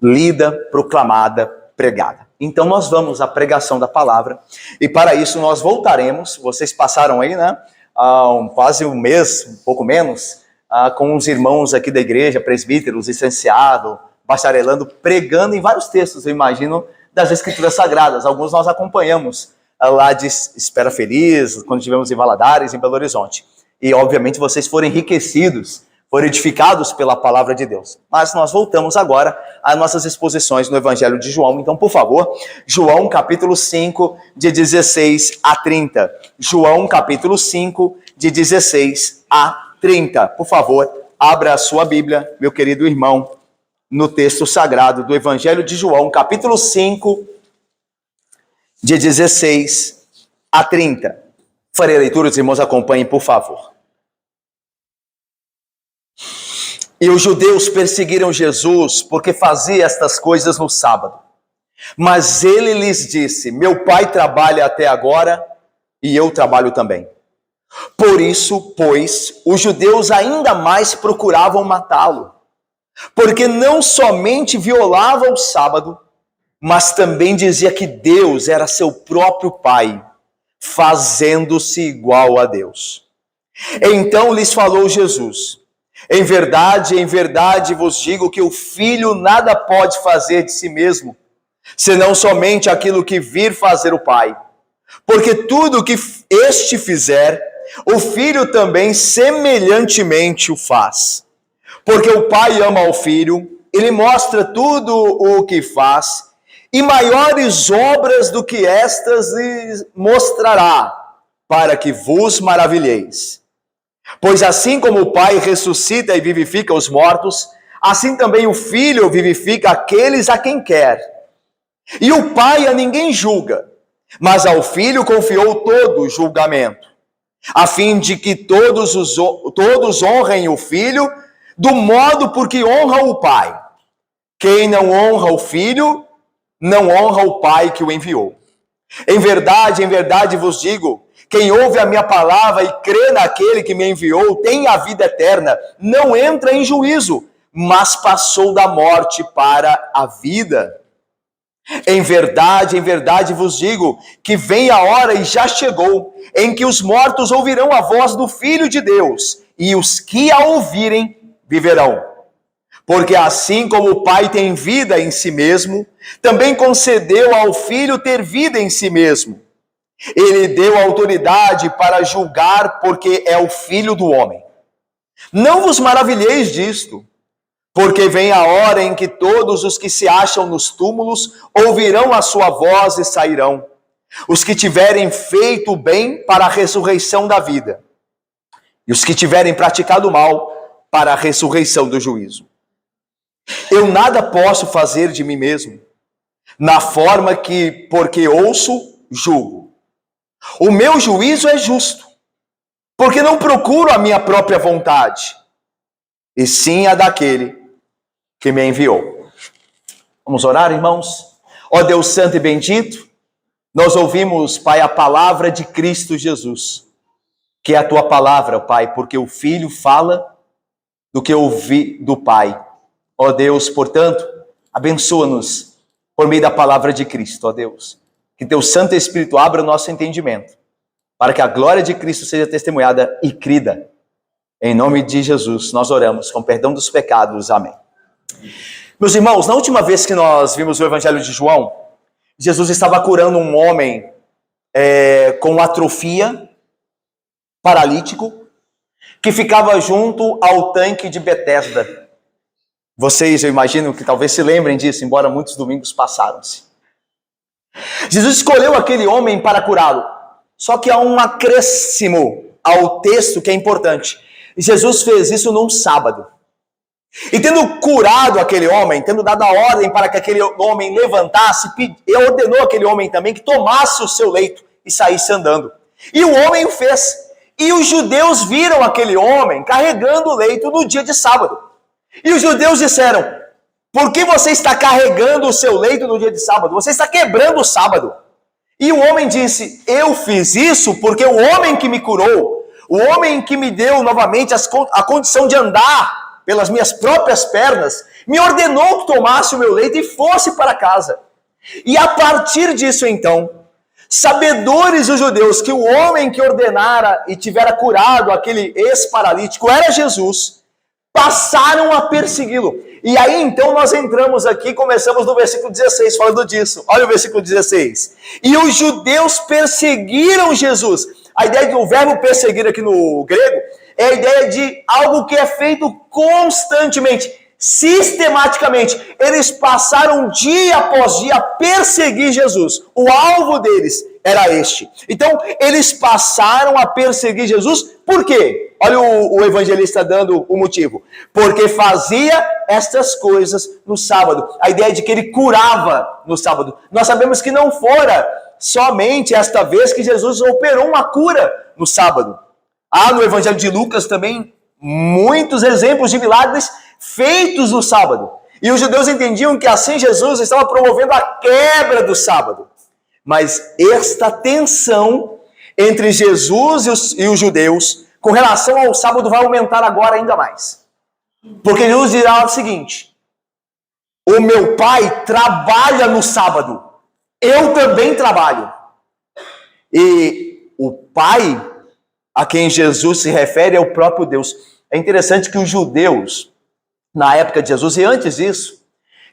lida, proclamada, pregada. Então nós vamos à pregação da palavra, e para isso nós voltaremos. Vocês passaram aí, né, quase um mês, um pouco menos, com os irmãos aqui da igreja, presbíteros, licenciado, bacharelando, pregando em vários textos, eu imagino, das Escrituras Sagradas. Alguns nós acompanhamos lá de Espera Feliz, quando estivemos em Valadares, em Belo Horizonte. E obviamente vocês foram enriquecidos, foram edificados pela palavra de Deus. Mas nós voltamos agora às nossas exposições no Evangelho de João. Então, por favor, João capítulo 5, de 16 a 30. João capítulo 5, de 16 a 30. Por favor, abra a sua Bíblia, meu querido irmão, no texto sagrado do Evangelho de João, capítulo 5, de 16 a 30. Farei a leitura, os irmãos acompanhem, por favor. E os judeus perseguiram Jesus porque fazia estas coisas no sábado. Mas ele lhes disse: meu pai trabalha até agora e eu trabalho também. Por isso, pois, os judeus ainda mais procuravam matá-lo, porque não somente violava o sábado, mas também dizia que Deus era seu próprio pai, fazendo-se igual a Deus. Então lhes falou Jesus: em verdade vos digo que o filho nada pode fazer de si mesmo, senão somente aquilo que vir fazer o pai. Porque tudo o que este fizer, o filho também semelhantemente o faz. Porque o pai ama o filho, ele mostra tudo o que faz, e maiores obras do que estas lhes mostrará, para que vos maravilheis. Pois assim como o Pai ressuscita e vivifica os mortos, assim também o Filho vivifica aqueles a quem quer. E o Pai a ninguém julga, mas ao Filho confiou todo o julgamento, a fim de que todos honrem o Filho do modo por que honra o Pai. Quem não honra o Filho, não honra o Pai que o enviou. Em verdade vos digo, quem ouve a minha palavra e crê naquele que me enviou tem a vida eterna, não entra em juízo, mas passou da morte para a vida. Em verdade vos digo que vem a hora e já chegou, em que os mortos ouvirão a voz do Filho de Deus, e os que a ouvirem viverão. Porque assim como o Pai tem vida em si mesmo, também concedeu ao Filho ter vida em si mesmo. Ele deu autoridade para julgar, porque é o Filho do homem. Não vos maravilheis disto, porque vem a hora em que todos os que se acham nos túmulos ouvirão a sua voz e sairão. Os que tiverem feito o bem para a ressurreição da vida, e os que tiverem praticado o mal para a ressurreição do juízo. Eu nada posso fazer de mim mesmo, na forma que, porque ouço, julgo. O meu juízo é justo, porque não procuro a minha própria vontade, e sim a daquele que me enviou. Vamos orar, irmãos? Ó Deus santo e bendito, nós ouvimos, Pai, a palavra de Cristo Jesus, que é a tua palavra, Pai, porque o Filho fala do que ouvi do Pai. Ó Deus, portanto, abençoa-nos por meio da palavra de Cristo, ó Deus. Que teu Santo Espírito abra o nosso entendimento, para que a glória de Cristo seja testemunhada e crida. Em nome de Jesus, nós oramos com perdão dos pecados. Amém. Meus irmãos, na última vez que nós vimos o Evangelho de João, Jesus estava curando um homem com atrofia, paralítico, que ficava junto ao tanque de Betesda. Vocês, eu imagino que talvez se lembrem disso, embora muitos domingos passaram-se. Jesus escolheu aquele homem para curá-lo. Só que há um acréscimo ao texto que é importante. Jesus fez isso num sábado. E tendo curado aquele homem, tendo dado a ordem para que aquele homem levantasse, ordenou aquele homem também que tomasse o seu leito e saísse andando. E o homem o fez. E os judeus viram aquele homem carregando o leito no dia de sábado. E os judeus disseram: por que você está carregando o seu leito no dia de sábado? Você está quebrando o sábado. E o homem disse: eu fiz isso porque o homem que me curou, o homem que me deu novamente a condição de andar pelas minhas próprias pernas, me ordenou que tomasse o meu leito e fosse para casa. E a partir disso, então, sabedores os judeus que o homem que ordenara e tivera curado aquele ex-paralítico era Jesus, passaram a persegui-lo. E aí, então, nós entramos aqui, começamos no versículo 16, falando disso. Olha o versículo 16. E os judeus perseguiram Jesus. A ideia do verbo perseguir aqui no grego é a ideia de algo que é feito constantemente, sistematicamente. Eles passaram dia após dia a perseguir Jesus. O alvo deles era este. Então, eles passaram a perseguir Jesus, por quê? Olha o evangelista dando o motivo. Porque fazia estas coisas no sábado. A ideia de que ele curava no sábado. Nós sabemos que não fora somente esta vez que Jesus operou uma cura no sábado. Há no evangelho de Lucas também muitos exemplos de milagres feitos no sábado. E os judeus entendiam que assim Jesus estava promovendo a quebra do sábado. Mas esta tensão entre Jesus e os judeus com relação ao sábado vai aumentar agora ainda mais. Porque Jesus dirá o seguinte: o meu pai trabalha no sábado, eu também trabalho. E o pai a quem Jesus se refere é o próprio Deus. É interessante que os judeus, na época de Jesus e antes disso,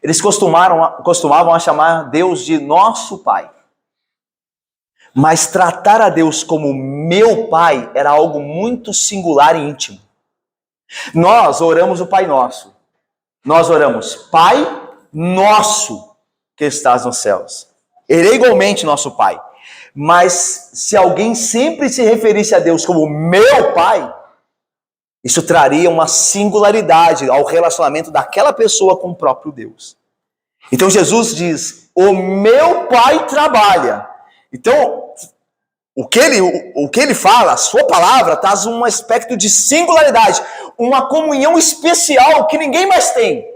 eles costumavam a chamar Deus de nosso pai. Mas tratar a Deus como meu pai era algo muito singular e íntimo. Nós oramos o Pai Nosso. Nós oramos, Pai Nosso que estás nos céus. Ele é igualmente nosso Pai. Mas se alguém sempre se referisse a Deus como meu pai, isso traria uma singularidade ao relacionamento daquela pessoa com o próprio Deus. Então Jesus diz, o meu pai trabalha. Então, o que ele fala, a sua palavra, traz um aspecto de singularidade, uma comunhão especial que ninguém mais tem.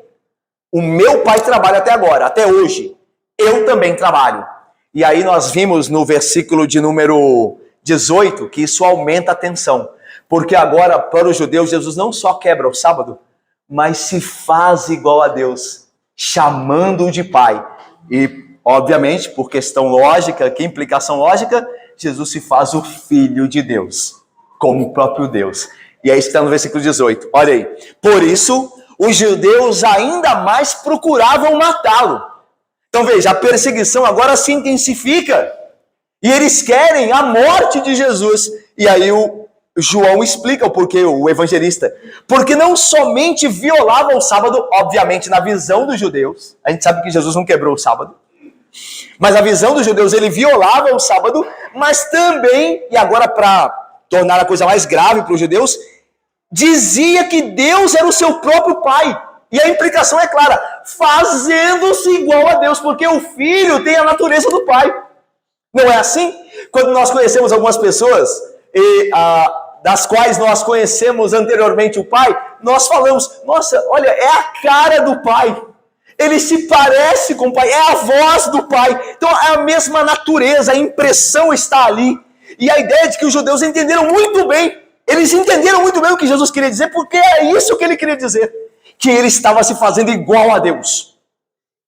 O meu pai trabalha até agora, até hoje. Eu também trabalho. E aí nós vimos no versículo de número 18 que isso aumenta a tensão. Porque agora, para os judeus, Jesus não só quebra o sábado, mas se faz igual a Deus, chamando-o de pai. E, obviamente, por questão lógica, que implicação lógica, Jesus se faz o Filho de Deus, como o próprio Deus. E aí está no versículo 18. Olha aí. Por isso, os judeus ainda mais procuravam matá-lo. Então veja, a perseguição agora se intensifica. E eles querem a morte de Jesus. E aí o João explica o porquê, o evangelista. Porque não somente violava o sábado, obviamente na visão dos judeus. A gente sabe que Jesus não quebrou o sábado. Mas a visão dos judeus, ele violava o sábado, mas também, e agora para tornar a coisa mais grave para os judeus, dizia que Deus era o seu próprio pai. E a implicação é clara, fazendo-se igual a Deus, porque o filho tem a natureza do pai. Não é assim? Quando nós conhecemos algumas pessoas, das quais nós conhecemos anteriormente o pai, nós falamos, nossa, olha, é a cara do pai. Ele se parece com o pai, é a voz do pai. Então é a mesma natureza, a impressão está ali. E a ideia de que os judeus entenderam muito bem, eles entenderam muito bem o que Jesus queria dizer, porque é isso que ele queria dizer. Que ele estava se fazendo igual a Deus.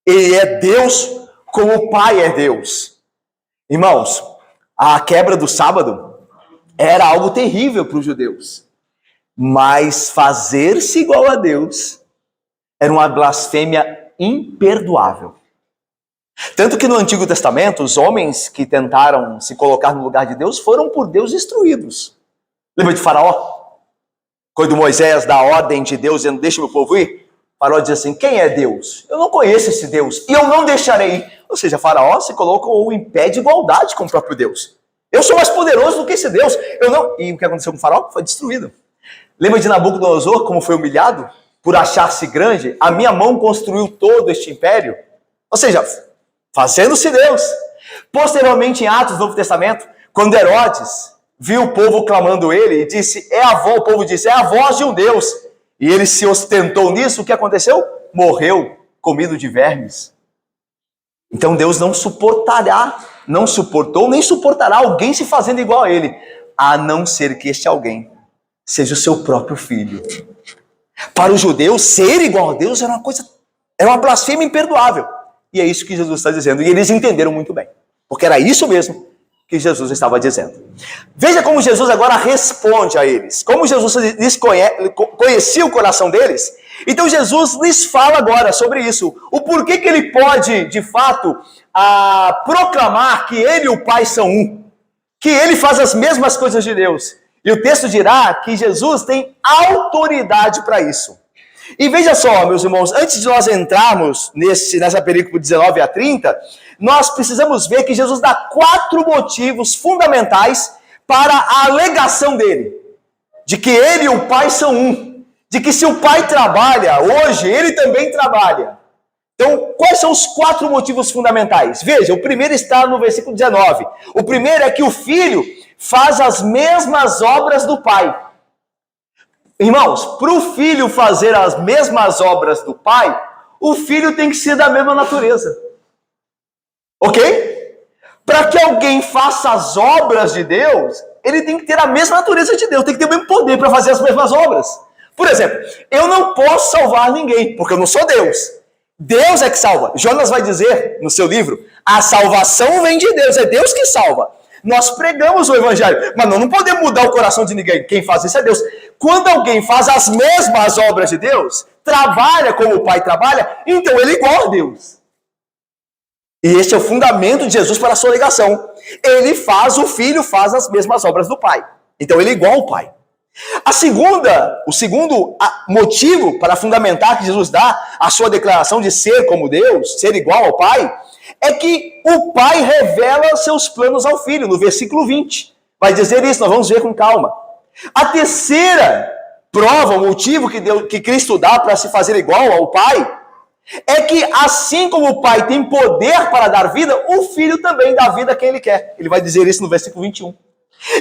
Ele é Deus como o Pai é Deus. Irmãos, a quebra do sábado era algo terrível para os judeus. Mas fazer-se igual a Deus era uma blasfêmia imperdoável. Tanto que no Antigo Testamento, os homens que tentaram se colocar no lugar de Deus foram por Deus destruídos. Lembra de Faraó? Quando Moisés dá a ordem de Deus dizendo, deixa meu povo ir, Faraó diz assim, quem é Deus? Eu não conheço esse Deus, e eu não deixarei ir. Ou seja, Faraó se colocou em pé de igualdade com o próprio Deus. Eu sou mais poderoso do que esse Deus. Eu não... E o que aconteceu com Faraó? Foi destruído. Lembra de Nabucodonosor, como foi humilhado? Por achar-se grande, a minha mão construiu todo este império. Ou seja, fazendo-se Deus. Posteriormente, em Atos do Novo Testamento, quando Herodes viu o povo clamando ele e disse, o povo disse, é a voz de um Deus. E ele se ostentou nisso, o que aconteceu? Morreu, comido de vermes. Então Deus não suportou, nem suportará alguém se fazendo igual a ele, a não ser que este alguém seja o seu próprio filho. Para os judeus, ser igual a Deus era uma coisa Era uma blasfêmia imperdoável. E é isso que Jesus está dizendo. E eles entenderam muito bem. Porque era isso mesmo que Jesus estava dizendo. Veja como Jesus agora responde a eles. Como Jesus conhecia o coração deles. Então Jesus lhes fala agora sobre isso. O porquê que ele pode, de fato, proclamar que ele e o Pai são um. Que ele faz as mesmas coisas de Deus. E o texto dirá que Jesus tem autoridade para isso. E veja só, meus irmãos, antes de nós entrarmos nessa perícope 19 a 30, nós precisamos ver que Jesus dá 4 motivos fundamentais para a alegação dele. De que ele e o Pai são um. De que se o Pai trabalha hoje, ele também trabalha. Então, quais são os 4 motivos fundamentais? Veja, o primeiro está no versículo 19. O primeiro é que o Filho faz as mesmas obras do Pai. Irmãos, para o Filho fazer as mesmas obras do Pai, o Filho tem que ser da mesma natureza. Ok? Para que alguém faça as obras de Deus, ele tem que ter a mesma natureza de Deus, tem que ter o mesmo poder para fazer as mesmas obras. Por exemplo, eu não posso salvar ninguém, porque eu não sou Deus. Deus é que salva. Jonas vai dizer no seu livro, a salvação vem de Deus, é Deus que salva. Nós pregamos o evangelho, mas não podemos mudar o coração de ninguém. Quem faz isso é Deus. Quando alguém faz as mesmas obras de Deus, trabalha como o Pai trabalha, então ele é igual a Deus. E este é o fundamento de Jesus para a sua alegação. O Filho faz as mesmas obras do Pai. Então ele é igual ao Pai. O segundo motivo para fundamentar que Jesus dá a sua declaração de ser como Deus, ser igual ao Pai, é que o Pai revela seus planos ao Filho, no versículo 20. Vai dizer isso, nós vamos ver com calma. A terceira prova, o motivo que Cristo dá para se fazer igual ao Pai, é que assim como o Pai tem poder para dar vida, o Filho também dá vida a quem Ele quer. Ele vai dizer isso no versículo 21.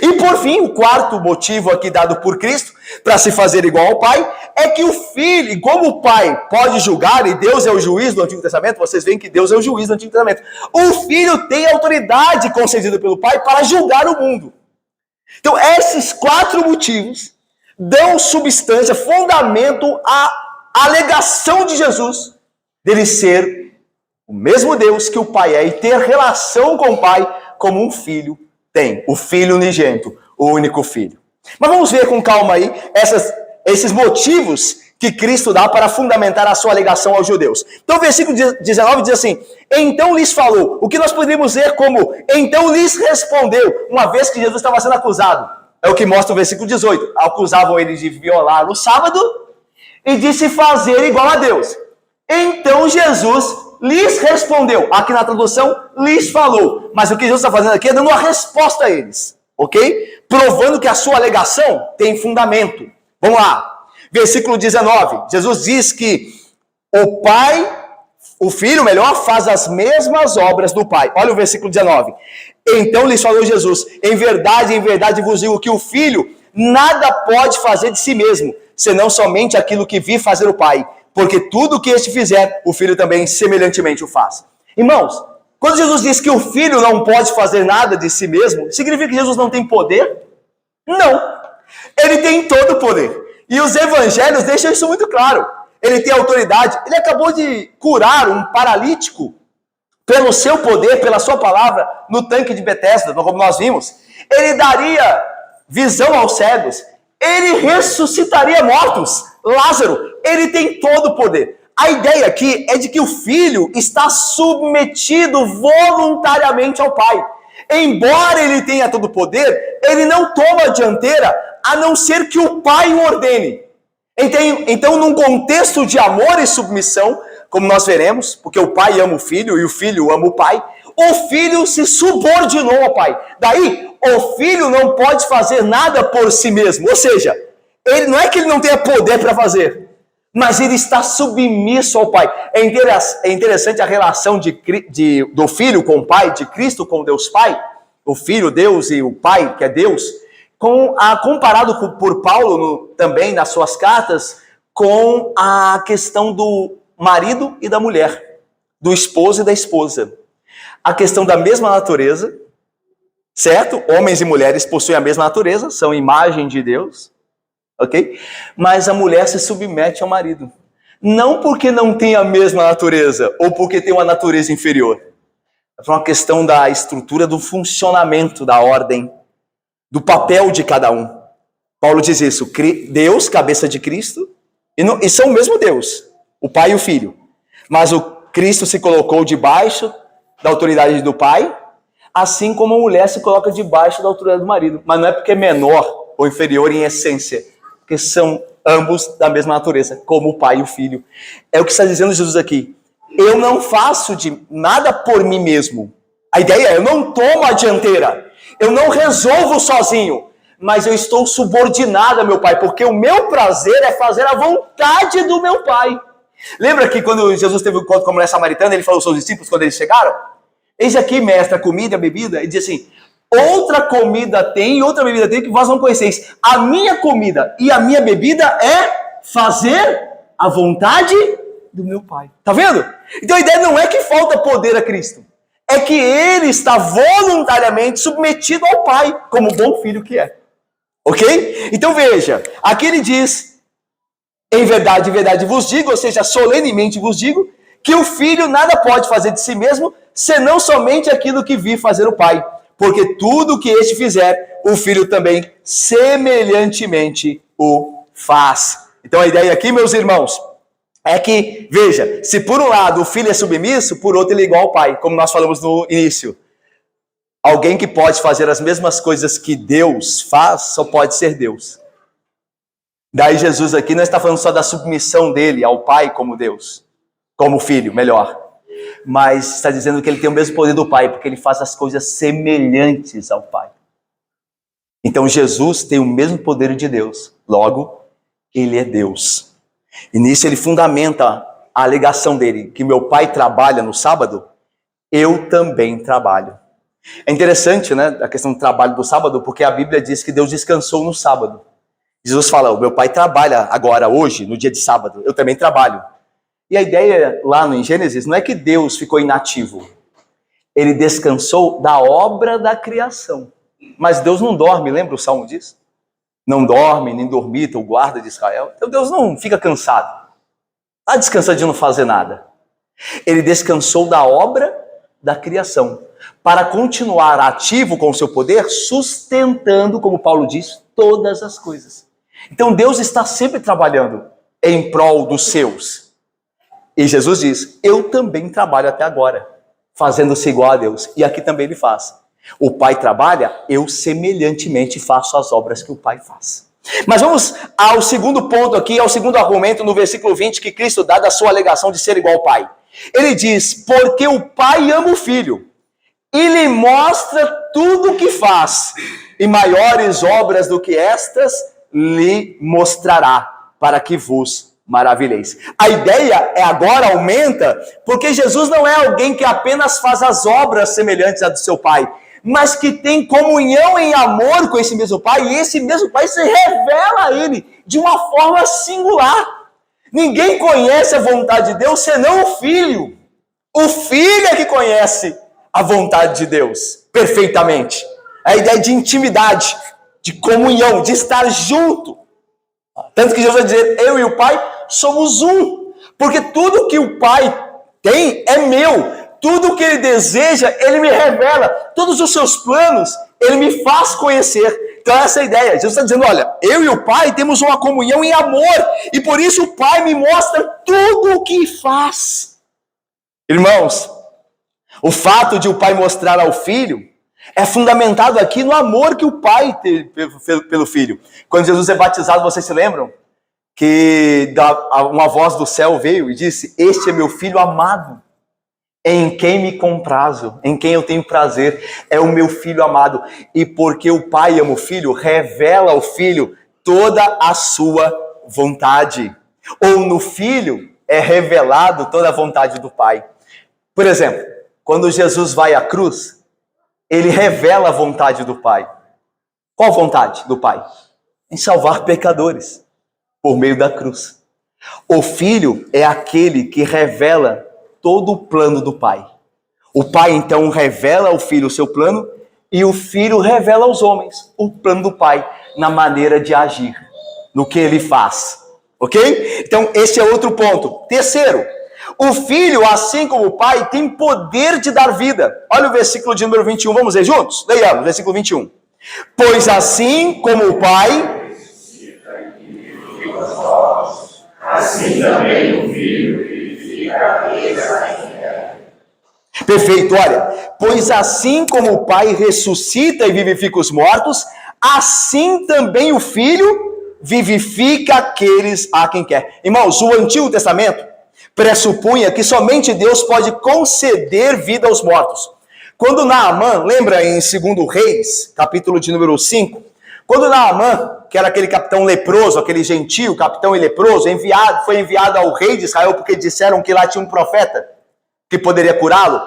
E por fim, o quarto motivo aqui dado por Cristo para se fazer igual ao Pai é que o Filho, e como o Pai pode julgar, e Deus é o juiz do Antigo Testamento, vocês veem que Deus é o juiz do Antigo Testamento, o Filho tem autoridade concedida pelo Pai para julgar o mundo. Então esses 4 motivos dão substância, fundamento à alegação de Jesus dele ser o mesmo Deus que o Pai é e ter relação com o Pai como um filho tem, o Filho unigênito, o único Filho. Mas vamos ver com calma aí esses motivos que Cristo dá para fundamentar a sua alegação aos judeus. Então o versículo 19 diz assim, então lhes falou, o que nós poderíamos ler como, então lhes respondeu, uma vez que Jesus estava sendo acusado. É o que mostra o versículo 18. Acusavam ele de violar no sábado e de se fazer igual a Deus. Então Jesus lhes respondeu. Aqui na tradução, lhes falou. Mas o que Jesus está fazendo aqui é dando uma resposta a eles. Ok? Provando que a sua alegação tem fundamento. Vamos lá. Versículo 19. Jesus diz que o Filho, faz as mesmas obras do Pai. Olha o versículo 19. Então lhes falou Jesus, em verdade vos digo que o Filho nada pode fazer de si mesmo, senão somente aquilo que vi fazer o Pai. Porque tudo o que este fizer, o Filho também semelhantemente o faz. Irmãos, quando Jesus diz que o Filho não pode fazer nada de si mesmo, significa que Jesus não tem poder? Não. Ele tem todo o poder. E os evangelhos deixam isso muito claro. Ele tem autoridade. Ele acabou de curar um paralítico pelo seu poder, pela sua palavra, no tanque de Betesda, como nós vimos. Ele daria visão aos cegos. Ele ressuscitaria mortos. Lázaro, ele tem todo o poder. A ideia aqui é de que o Filho está submetido voluntariamente ao Pai. Embora ele tenha todo o poder, ele não toma a dianteira, a não ser que o Pai o ordene. Então, num contexto de amor e submissão, como nós veremos, porque o Pai ama o Filho e o Filho ama o Pai, o Filho se subordinou ao Pai. Daí, o Filho não pode fazer nada por si mesmo. Ou seja, ele não é que ele não tenha poder para fazer, mas ele está submisso ao Pai. É interessante a relação do Filho com o Pai, de Cristo com Deus Pai, o Filho, Deus, e o Pai, que é Deus, comparado por Paulo também nas suas cartas, com a questão do marido e da mulher, do esposo e da esposa. A questão da mesma natureza, certo? Homens e mulheres possuem a mesma natureza, são imagem de Deus, ok? Mas a mulher se submete ao marido. Não porque não tem a mesma natureza, ou porque tem uma natureza inferior. É por uma questão da estrutura, do funcionamento da ordem, do papel de cada um. Paulo diz isso, Deus, cabeça de Cristo, e são o mesmo Deus, o Pai e o Filho. Mas o Cristo se colocou debaixo da autoridade do Pai, assim como a mulher se coloca debaixo da autoridade do marido. Mas não é porque é menor ou inferior em essência, porque são ambos da mesma natureza, como o Pai e o Filho. É o que está dizendo Jesus aqui. Eu não faço de nada por mim mesmo. A ideia é, eu não tomo a dianteira. Eu não resolvo sozinho. Mas eu estou subordinado a meu Pai, porque o meu prazer é fazer a vontade do meu Pai. Lembra que quando Jesus teve um encontro com a mulher samaritana, ele falou aos seus discípulos quando eles chegaram? Eis aqui, mestre, a comida e a bebida. Ele diz assim, outra comida tem e outra bebida tem que vós não conheceis. A minha comida e a minha bebida é fazer a vontade do meu Pai. Tá vendo? Então a ideia não é que falta poder a Cristo. É que ele está voluntariamente submetido ao Pai, como bom filho que é. Ok? Então veja, aqui ele diz, em verdade vos digo, ou seja, solenemente vos digo, que o filho nada pode fazer de si mesmo, senão somente aquilo que vi fazer o Pai. Porque tudo que este fizer, o filho também semelhantemente o faz. Então a ideia aqui, meus irmãos, é que, veja, se por um lado o filho é submisso, por outro ele é igual ao Pai, como nós falamos no início. Alguém que pode fazer as mesmas coisas que Deus faz, só pode ser Deus. Daí Jesus aqui não está falando só da submissão dele ao Pai como Deus, como filho, melhor. Mas está dizendo que ele tem o mesmo poder do Pai, porque ele faz as coisas semelhantes ao Pai. Então Jesus tem o mesmo poder de Deus, logo, ele é Deus. E nisso ele fundamenta a alegação dele, que meu Pai trabalha no sábado, eu também trabalho. É interessante, né, a questão do trabalho do sábado, porque a Bíblia diz que Deus descansou no sábado. Jesus fala, o meu Pai trabalha agora, hoje, no dia de sábado, eu também trabalho. E a ideia lá no Gênesis não é que Deus ficou inativo. Ele descansou da obra da criação. Mas Deus não dorme, lembra o Salmo diz? Não dorme, nem dormita, o guarda de Israel. Então Deus não fica cansado. Está descansando de não fazer nada. Ele descansou da obra da criação, para continuar ativo com o seu poder, sustentando, como Paulo diz, todas as coisas. Então Deus está sempre trabalhando em prol dos seus. E Jesus diz, eu também trabalho até agora, fazendo-se igual a Deus. E aqui também ele faz. O Pai trabalha, eu semelhantemente faço as obras que o Pai faz. Mas vamos ao segundo ponto aqui, ao segundo argumento no versículo 20, que Cristo dá da sua alegação de ser igual ao Pai. Ele diz, porque o Pai ama o Filho, e lhe mostra tudo o que faz, e maiores obras do que estas lhe mostrará, para que vos maravilheis. A ideia agora aumenta, porque Jesus não é alguém que apenas faz as obras semelhantes à do seu Pai, mas que tem comunhão em amor com esse mesmo Pai, e esse mesmo Pai se revela a ele de uma forma singular. Ninguém conhece a vontade de Deus senão o Filho. O Filho é que conhece a vontade de Deus perfeitamente. A ideia de intimidade, de comunhão, de estar junto. Tanto que Jesus vai dizer, eu e o Pai somos um. Porque tudo que o Pai tem é meu. Tudo que Ele deseja, Ele me revela. Todos os seus planos, Ele me faz conhecer. Então essa é a ideia. Jesus está dizendo, olha, eu e o Pai temos uma comunhão em amor. E por isso o Pai me mostra tudo o que faz. Irmãos, o fato de o Pai mostrar ao Filho é fundamentado aqui no amor que o Pai teve pelo Filho. Quando Jesus é batizado, vocês se lembram? Que uma voz do céu veio e disse, este é meu Filho amado, em quem me comprazo, em quem eu tenho prazer, é o meu Filho amado. E porque o Pai ama o Filho, revela ao Filho toda a sua vontade. Ou no Filho é revelado toda a vontade do Pai. Por exemplo, quando Jesus vai à cruz, ele revela a vontade do Pai. Qual vontade do Pai? Em salvar pecadores, por meio da cruz. O Filho é aquele que revela todo o plano do Pai. O Pai, então, revela ao Filho o seu plano, e o Filho revela aos homens o plano do Pai, na maneira de agir, no que ele faz. Ok? Então, esse é outro ponto. Terceiro, o filho, assim como o pai, tem poder de dar vida. Olha o versículo de número 21, vamos ler juntos? Leiamos, versículo 21. Pois assim como o pai, assim também o filho vivifica aqueles a quem quer. Perfeito, olha. Pois assim como o pai ressuscita e vivifica os mortos, assim também o filho vivifica aqueles a quem quer. Irmãos, o Antigo Testamento pressupunha que somente Deus pode conceder vida aos mortos. Quando Naamã, lembra em 2 Reis, capítulo de número 5, quando Naamã, que era aquele capitão leproso, aquele gentio, capitão e leproso, foi enviado ao rei de Israel porque disseram que lá tinha um profeta que poderia curá-lo,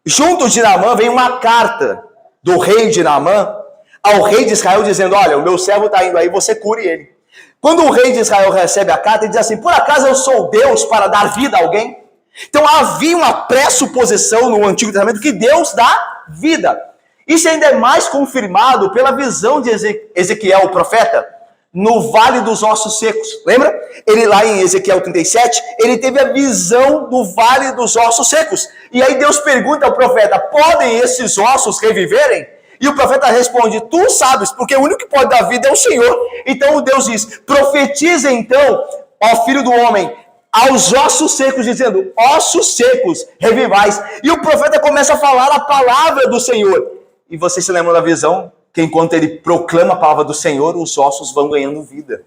junto de Naamã vem uma carta do rei de Naamã ao rei de Israel dizendo, olha, o meu servo está indo aí, você cure ele. Quando o rei de Israel recebe a carta, ele diz assim, por acaso eu sou Deus para dar vida a alguém? Então havia uma pressuposição no Antigo Testamento que Deus dá vida. Isso ainda é mais confirmado pela visão de Ezequiel, o profeta, no Vale dos Ossos Secos. Lembra? Ele lá em Ezequiel 37, ele teve a visão do Vale dos Ossos Secos. E aí Deus pergunta ao profeta, podem esses ossos reviverem? E o profeta responde, tu sabes, porque o único que pode dar vida é o Senhor. Então o Deus diz, profetiza então, ó filho do homem, aos ossos secos, dizendo, ossos secos, revivais. E o profeta começa a falar a palavra do Senhor. E vocês se lembram da visão? Que enquanto ele proclama a palavra do Senhor, os ossos vão ganhando vida.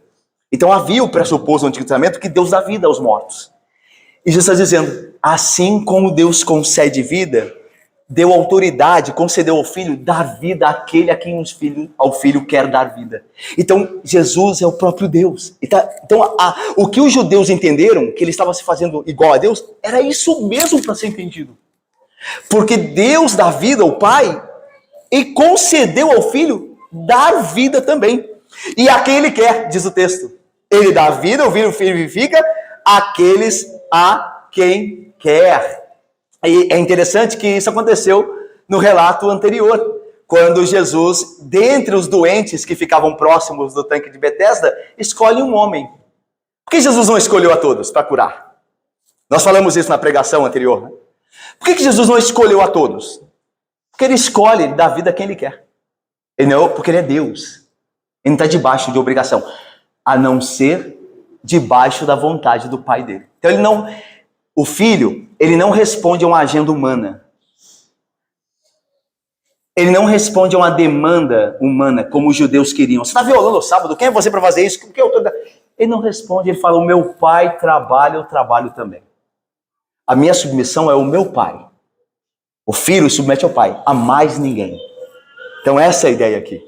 Então havia o pressuposto no Antigo Testamento que Deus dá vida aos mortos. E Jesus está dizendo, assim como Deus concede vida, deu autoridade, concedeu ao filho, dar vida àquele a quem ao filho quer dar vida. Então, Jesus é o próprio Deus. Então, o que os judeus entenderam, que ele estava se fazendo igual a Deus, era isso mesmo para ser entendido. Porque Deus dá vida ao Pai e concedeu ao filho dar vida também. E a quem ele quer, diz o texto. Ele dá vida, o filho vivifica aqueles a quem quer. E é interessante que isso aconteceu no relato anterior, quando Jesus, dentre os doentes que ficavam próximos do tanque de Betesda, escolhe um homem. Por que Jesus não escolheu a todos para curar? Nós falamos isso na pregação anterior. Né? Por que Jesus não escolheu a todos? Porque ele escolhe, ele dá vida a quem ele quer. Porque ele é Deus. Ele não está debaixo de obrigação, a não ser debaixo da vontade do Pai dele. Então o filho, ele não responde a uma agenda humana. Ele não responde a uma demanda humana, como os judeus queriam. Você está violando o sábado? Quem é você para fazer isso? Ele não responde, ele fala, o meu pai trabalha, eu trabalho também. A minha submissão é o meu pai. O filho submete ao pai, a mais ninguém. Então essa é a ideia aqui.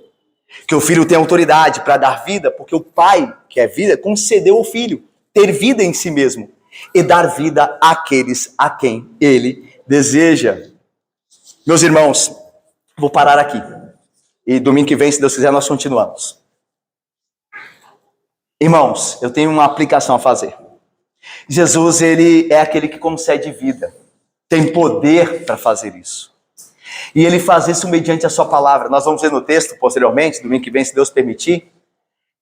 Que o filho tem autoridade para dar vida, porque o pai, que é vida, concedeu ao filho ter vida em si mesmo. E dar vida àqueles a quem ele deseja. Meus irmãos, vou parar aqui. E domingo que vem, se Deus quiser, nós continuamos. Irmãos, eu tenho uma aplicação a fazer. Jesus, ele é aquele que concede vida. Tem poder para fazer isso. E ele faz isso mediante a sua palavra. Nós vamos ver no texto, posteriormente, domingo que vem, se Deus permitir,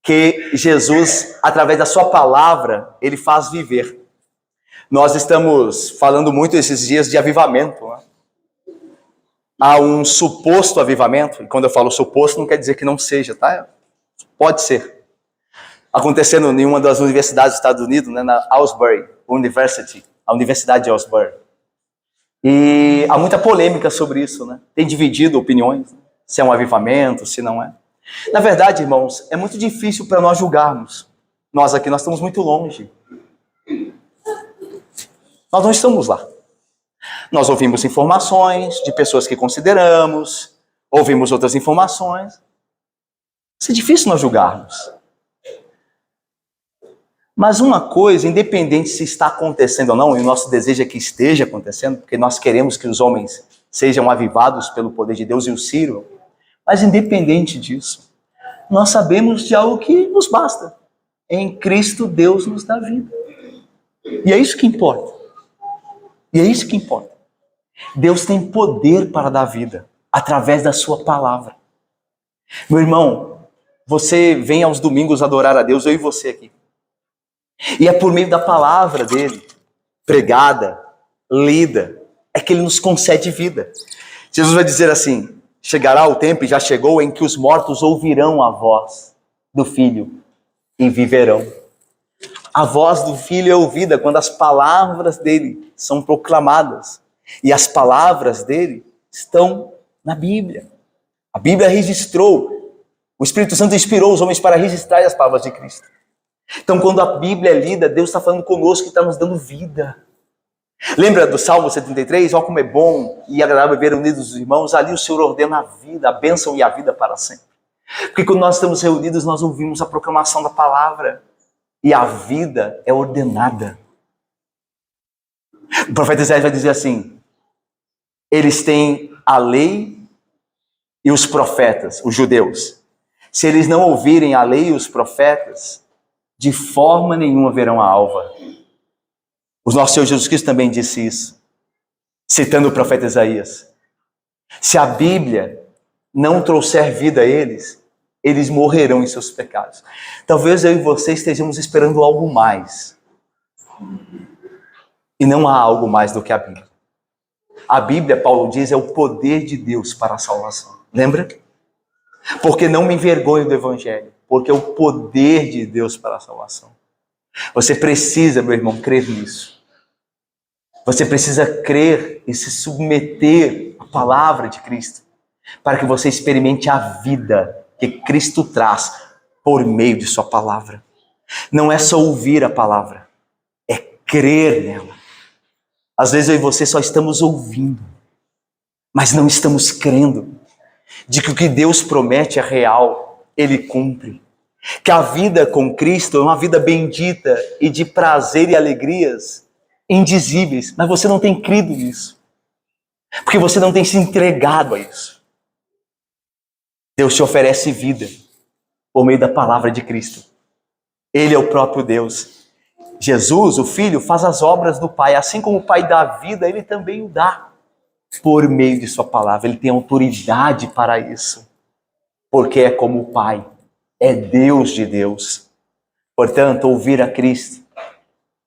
que Jesus, através da sua palavra, ele faz viver. Nós estamos falando muito esses dias de avivamento. Né? Há um suposto avivamento, e quando eu falo suposto, não quer dizer que não seja, tá? Pode ser. Acontecendo em uma das universidades dos Estados Unidos, né, na Asbury University, a Universidade de Asbury. E há muita polêmica sobre isso, né? Tem dividido opiniões, né? Se é um avivamento, se não é. Na verdade, irmãos, é muito difícil para nós julgarmos. Nós aqui, nós estamos muito longe. Nós não estamos lá. Nós ouvimos informações de pessoas que consideramos, ouvimos outras informações. Isso é difícil nós julgarmos. Mas uma coisa, independente se está acontecendo ou não, e o nosso desejo é que esteja acontecendo, porque nós queremos que os homens sejam avivados pelo poder de Deus e o sirvam, mas independente disso, nós sabemos de algo que nos basta. Em Cristo, Deus nos dá vida. E é isso que importa. E é isso que importa. Deus tem poder para dar vida através da sua palavra. Meu irmão, você vem aos domingos adorar a Deus, eu e você aqui. E é por meio da palavra dele, pregada, lida, é que ele nos concede vida. Jesus vai dizer assim: chegará o tempo, e já chegou, em que os mortos ouvirão a voz do Filho e viverão. A voz do Filho é ouvida quando as palavras dele são proclamadas. E as palavras dele estão na Bíblia. A Bíblia registrou, o Espírito Santo inspirou os homens para registrar as palavras de Cristo. Então, quando a Bíblia é lida, Deus está falando conosco e está nos dando vida. Lembra do Salmo 73? Olha como é bom e agradável ver unidos os irmãos. Ali o Senhor ordena a vida, a bênção e a vida para sempre. Porque quando nós estamos reunidos, nós ouvimos a proclamação da palavra. E a vida é ordenada. O profeta Isaías vai dizer assim: eles têm a lei e os profetas, os judeus. Se eles não ouvirem a lei e os profetas, de forma nenhuma verão a alva. O nosso Senhor Jesus Cristo também disse isso, citando o profeta Isaías. Se a Bíblia não trouxer vida a eles, eles morrerão em seus pecados. Talvez eu e você estejamos esperando algo mais. E não há algo mais do que a Bíblia. A Bíblia, Paulo diz, é o poder de Deus para a salvação. Lembra? Porque não me envergonho do Evangelho, porque é o poder de Deus para a salvação. Você precisa, meu irmão, crer nisso. Você precisa crer e se submeter à palavra de Cristo, para que você experimente a vida que Cristo traz por meio de sua palavra. Não é só ouvir a palavra, é crer nela. Às vezes eu e você só estamos ouvindo, mas não estamos crendo de que o que Deus promete é real, Ele cumpre. Que a vida com Cristo é uma vida bendita e de prazer e alegrias indizíveis, mas você não tem crido nisso, porque você não tem se entregado a isso. Deus te oferece vida por meio da palavra de Cristo. Ele é o próprio Deus. Jesus, o Filho, faz as obras do Pai. Assim como o Pai dá vida, Ele também o dá por meio de sua palavra. Ele tem autoridade para isso, porque é como o Pai, é Deus de Deus. Portanto, ouvir a Cristo,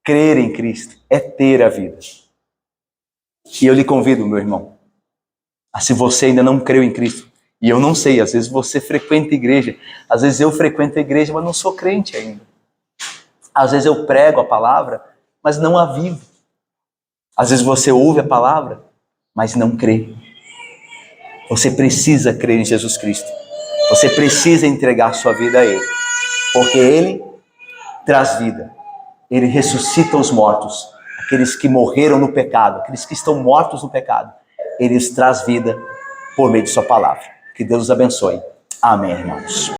crer em Cristo, é ter a vida. E eu lhe convido, meu irmão, a, se você ainda não creu em Cristo, e eu não sei, às vezes você frequenta a igreja, às vezes eu frequento a igreja, mas não sou crente ainda. Às vezes eu prego a palavra, mas não a vivo. Às vezes você ouve a palavra, mas não crê. Você precisa crer em Jesus Cristo. Você precisa entregar sua vida a Ele, porque Ele traz vida. Ele ressuscita os mortos, aqueles que morreram no pecado, aqueles que estão mortos no pecado. Ele os traz vida por meio de sua palavra. Que Deus os abençoe. Amém, irmãos.